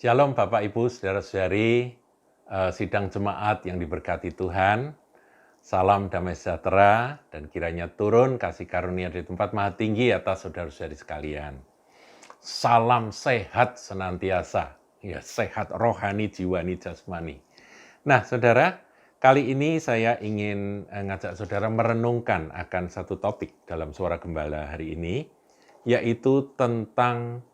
Shalom Bapak Ibu, Saudara-saudari, sidang jemaat yang diberkati Tuhan. Salam damai sejahtera dan kiranya turun kasih karunia di tempat maha tinggi atas saudara-saudari sekalian. Salam sehat senantiasa, ya sehat rohani, jiwani, jasmani. Nah saudara, kali ini saya ingin ngajak saudara merenungkan akan satu topik dalam Suara Gembala hari ini, yaitu tentang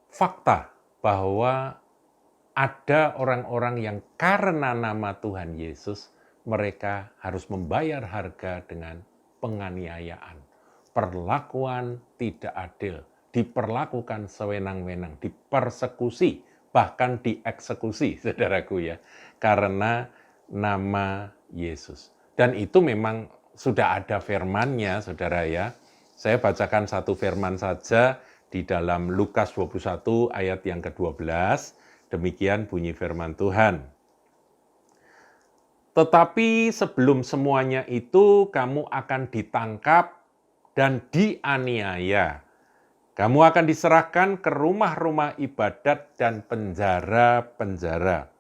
fakta bahwa ada orang-orang yang karena nama Tuhan Yesus, mereka harus membayar harga dengan penganiayaan. Perlakuan tidak adil, diperlakukan sewenang-wenang, dipersekusi, bahkan dieksekusi, saudaraku ya, karena nama Yesus. Dan itu memang sudah ada firman-Nya, saudara ya. Saya bacakan satu firman saja di dalam Lukas 21 ayat yang ke-12, demikian bunyi firman Tuhan. Tetapi sebelum semuanya itu kamu akan ditangkap dan dianiaya. Kamu akan diserahkan ke rumah-rumah ibadat dan penjara-penjara.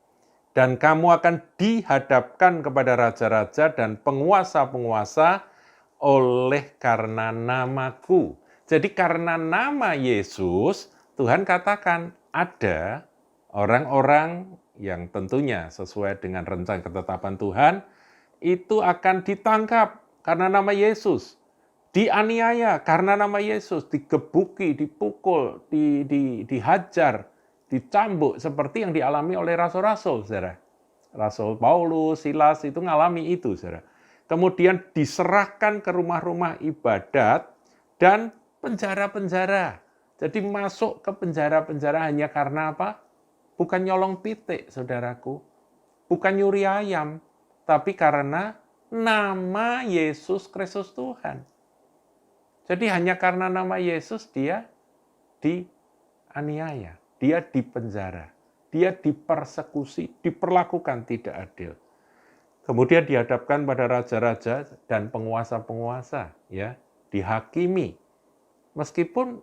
Dan kamu akan dihadapkan kepada raja-raja dan penguasa-penguasa oleh karena namaku. Jadi karena nama Yesus, Tuhan katakan ada orang-orang yang tentunya sesuai dengan rencana ketetapan Tuhan, itu akan ditangkap karena nama Yesus. Dianiaya karena nama Yesus, digebuki, dipukul, dihajar, dicambuk seperti yang dialami oleh rasul-rasul, saudara. Rasul Paulus, Silas itu ngalami itu, saudara. Kemudian diserahkan ke rumah-rumah ibadat dan penjara-penjara. Jadi masuk ke penjara-penjara hanya karena apa? Bukan nyolong pitik, saudaraku. Bukan nyuri ayam. Tapi karena nama Yesus Kristus Tuhan. Jadi hanya karena nama Yesus dia dianiaya. Dia dipenjara. Dia dipersekusi, diperlakukan tidak adil. Kemudian dihadapkan pada raja-raja dan penguasa-penguasa, ya, dihakimi. Meskipun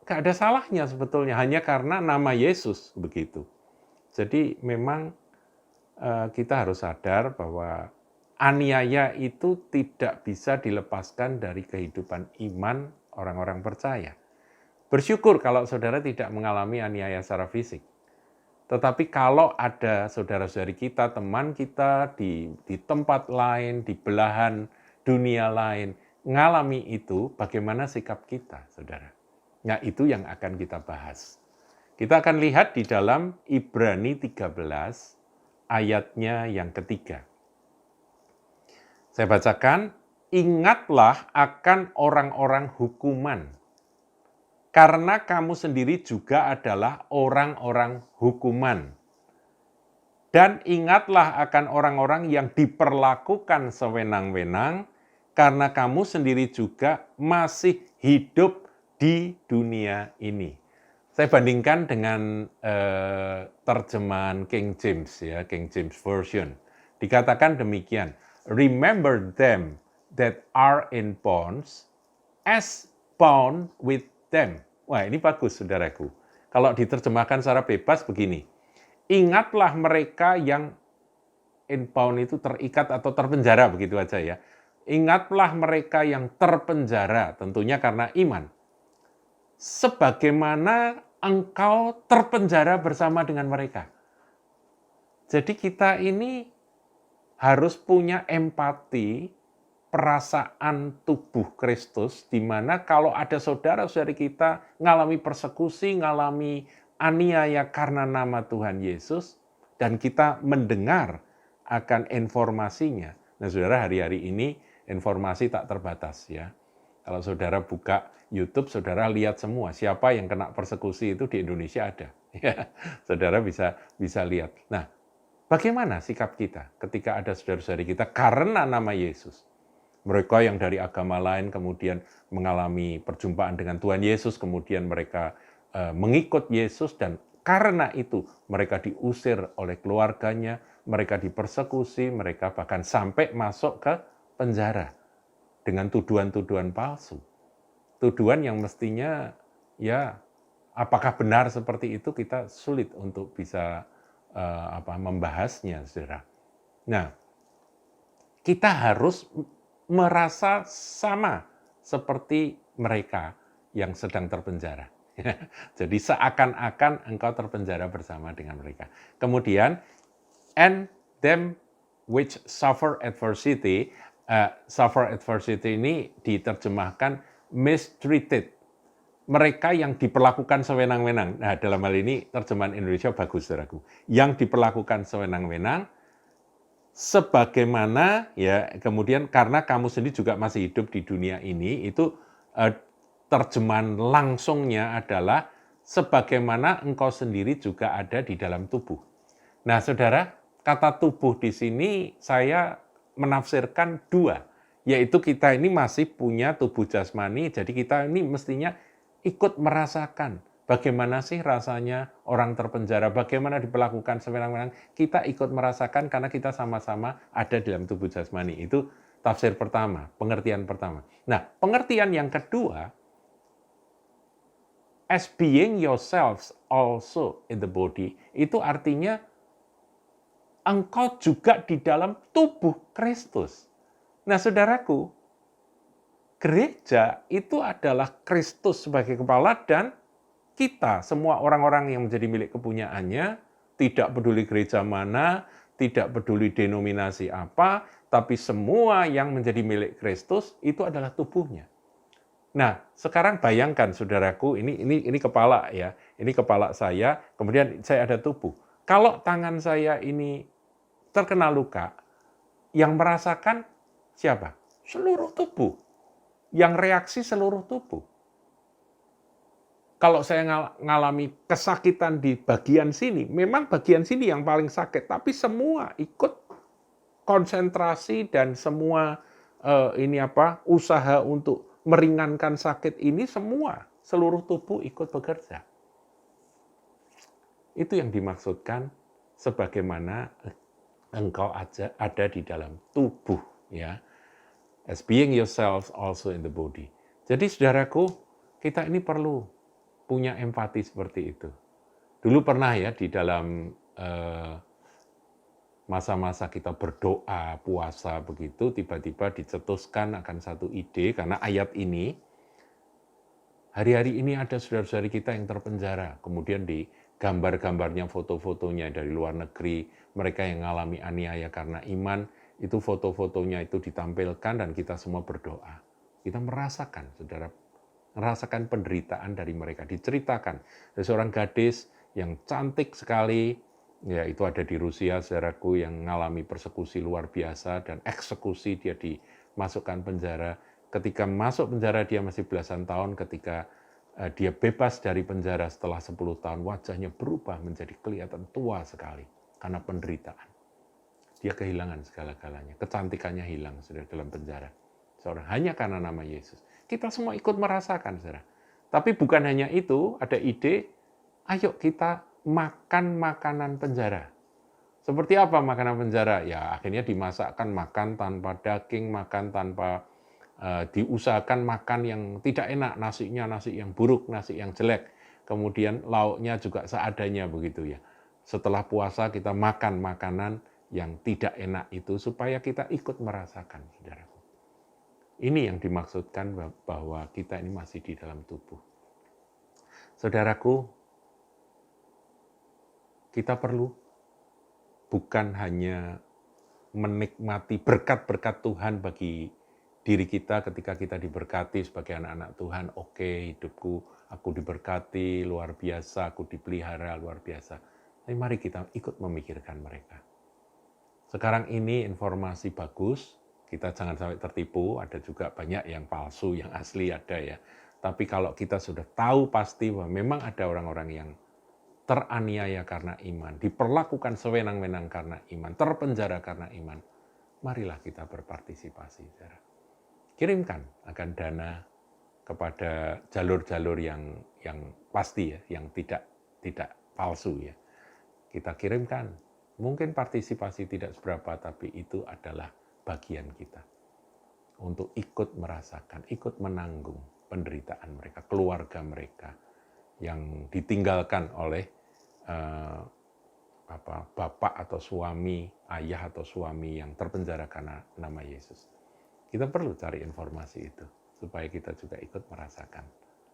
gak ada salahnya sebetulnya, hanya karena nama Yesus begitu. Jadi memang kita harus sadar bahwa aniaya itu tidak bisa dilepaskan dari kehidupan iman orang-orang percaya. Bersyukur kalau saudara tidak mengalami aniaya secara fisik. Tetapi kalau ada saudara-saudari kita, teman kita di tempat lain, di belahan dunia lain, ngalami itu, bagaimana sikap kita, saudara? Nah, itu yang akan kita bahas. Kita akan lihat di dalam Ibrani 13, ayatnya yang ketiga. Saya bacakan, ingatlah akan orang-orang hukuman, karena kamu sendiri juga adalah orang-orang hukuman. Dan ingatlah akan orang-orang yang diperlakukan sewenang-wenang, karena kamu sendiri juga masih hidup di dunia ini. Saya bandingkan dengan terjemahan King James, ya, King James Version. Dikatakan demikian, remember them that are in bonds, as bound with them. Wah, ini bagus, saudaraku. Kalau diterjemahkan secara bebas begini, ingatlah mereka yang inbound itu terikat atau terpenjara, begitu aja ya. Ingatlah mereka yang terpenjara, tentunya karena iman. Sebagaimana engkau terpenjara bersama dengan mereka. Jadi kita ini harus punya empati, perasaan tubuh Kristus, di mana kalau ada saudara-saudari kita ngalami persekusi, ngalami aniaya karena nama Tuhan Yesus, dan kita mendengar akan informasinya. Nah, saudara, hari-hari ini informasi tak terbatas ya. Kalau saudara buka YouTube, saudara lihat semua siapa yang kena persekusi itu di Indonesia ada. Ya, saudara bisa lihat. Nah, bagaimana sikap kita ketika ada saudara-saudari kita karena nama Yesus? Mereka yang dari agama lain kemudian mengalami perjumpaan dengan Tuhan Yesus, kemudian mereka mengikut Yesus, dan karena itu mereka diusir oleh keluarganya, mereka dipersekusi, mereka bahkan sampai masuk ke penjara dengan tuduhan-tuduhan palsu. Tuduhan yang mestinya ya Apakah benar seperti itu? Kita sulit untuk bisa membahasnya, saudara. Nah, kita harus merasa sama seperti mereka yang sedang terpenjara. Jadi seakan-akan engkau terpenjara bersama dengan mereka. Kemudian, and them which suffer adversity ini diterjemahkan mistreated. Mereka yang diperlakukan sewenang-wenang. Nah, dalam hal ini terjemahan Indonesia bagus, saudaraku. Yang diperlakukan sewenang-wenang, sebagaimana ya kemudian karena kamu sendiri juga masih hidup di dunia ini, itu terjemahan langsungnya adalah sebagaimana engkau sendiri juga ada di dalam tubuh. Nah, saudara, kata tubuh di sini saya menafsirkan dua, yaitu kita ini masih punya tubuh jasmani, jadi kita ini mestinya ikut merasakan bagaimana sih rasanya orang terpenjara, bagaimana diperlakukan sewenang-wenang, kita ikut merasakan karena kita sama-sama ada dalam tubuh jasmani. Itu tafsir pertama, pengertian pertama. Nah, pengertian yang kedua, as being yourselves also in the body, itu artinya engkau juga di dalam tubuh Kristus. Nah, saudaraku, gereja itu adalah Kristus sebagai kepala dan kita, semua orang-orang yang menjadi milik kepunyaannya, tidak peduli gereja mana, tidak peduli denominasi apa, tapi semua yang menjadi milik Kristus itu adalah tubuhnya. Nah, sekarang bayangkan saudaraku, ini kepala ya, ini kepala saya, kemudian saya ada tubuh. Kalau tangan saya ini terkena luka, yang merasakan siapa? Seluruh tubuh. Yang reaksi seluruh tubuh. Kalau saya ngalami kesakitan di bagian sini, memang bagian sini yang paling sakit, tapi semua ikut konsentrasi dan semua usaha untuk meringankan sakit ini semua, seluruh tubuh ikut bekerja. Itu yang dimaksudkan sebagaimana engkau ada di dalam tubuh, ya. As being yourselves also in the body. Jadi saudaraku, kita ini perlu punya empati seperti itu. Dulu pernah ya di dalam masa-masa kita berdoa, puasa begitu, tiba-tiba dicetuskan akan satu ide, karena ayat ini, hari-hari ini ada saudara-saudari kita yang terpenjara, kemudian di gambar-gambarnya, foto-fotonya dari luar negeri, mereka yang mengalami aniaya karena iman, itu foto-fotonya itu ditampilkan dan kita semua berdoa. Kita merasakan, saudara, merasakan penderitaan dari mereka. Diceritakan, ada seorang gadis yang cantik sekali, ya itu ada di Rusia, saudaraku, yang mengalami persekusi luar biasa dan eksekusi, dia dimasukkan penjara. Ketika masuk penjara dia masih belasan tahun, ketika dia bebas dari penjara setelah 10 tahun, wajahnya berubah menjadi kelihatan tua sekali karena penderitaan. Dia kehilangan segala-galanya, kecantikannya hilang sudah dalam penjara. Seorang hanya karena nama Yesus. Kita semua ikut merasakan, saudara. Tapi bukan hanya itu, ada ide, ayo kita makan makanan penjara. Seperti apa makanan penjara? Ya akhirnya dimasakkan, makan tanpa daging, makan tanpa diusahakan makan yang tidak enak, nasinya nasi yang buruk, nasi yang jelek. Kemudian lauknya juga seadanya begitu ya. Setelah puasa kita makan makanan yang tidak enak itu supaya kita ikut merasakan, saudaraku. Ini yang dimaksudkan bahwa kita ini masih di dalam tubuh. Saudaraku, kita perlu bukan hanya menikmati berkat-berkat Tuhan bagi diri kita ketika kita diberkati sebagai anak-anak Tuhan. Oke, hidupku, aku diberkati, luar biasa, aku dipelihara, luar biasa. Tapi mari kita ikut memikirkan mereka. Sekarang ini informasi bagus, kita jangan sampai tertipu, ada juga banyak yang palsu, yang asli ada ya. Tapi kalau kita sudah tahu pasti bahwa memang ada orang-orang yang teraniaya karena iman, diperlakukan sewenang-wenang karena iman, terpenjara karena iman, marilah kita berpartisipasi. Kirimkan akan dana kepada jalur-jalur yang pasti ya, yang tidak palsu ya. Kita kirimkan. Mungkin partisipasi tidak seberapa, tapi itu adalah bagian kita untuk ikut merasakan, ikut menanggung penderitaan mereka, keluarga mereka yang ditinggalkan oleh bapak atau suami, ayah atau suami yang terpenjara karena nama Yesus. Kita perlu cari informasi itu supaya kita juga ikut merasakan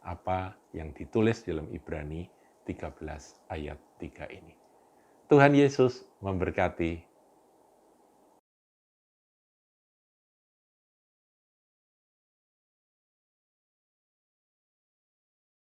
apa yang ditulis dalam Ibrani 13 ayat 3 ini. Tuhan Yesus memberkati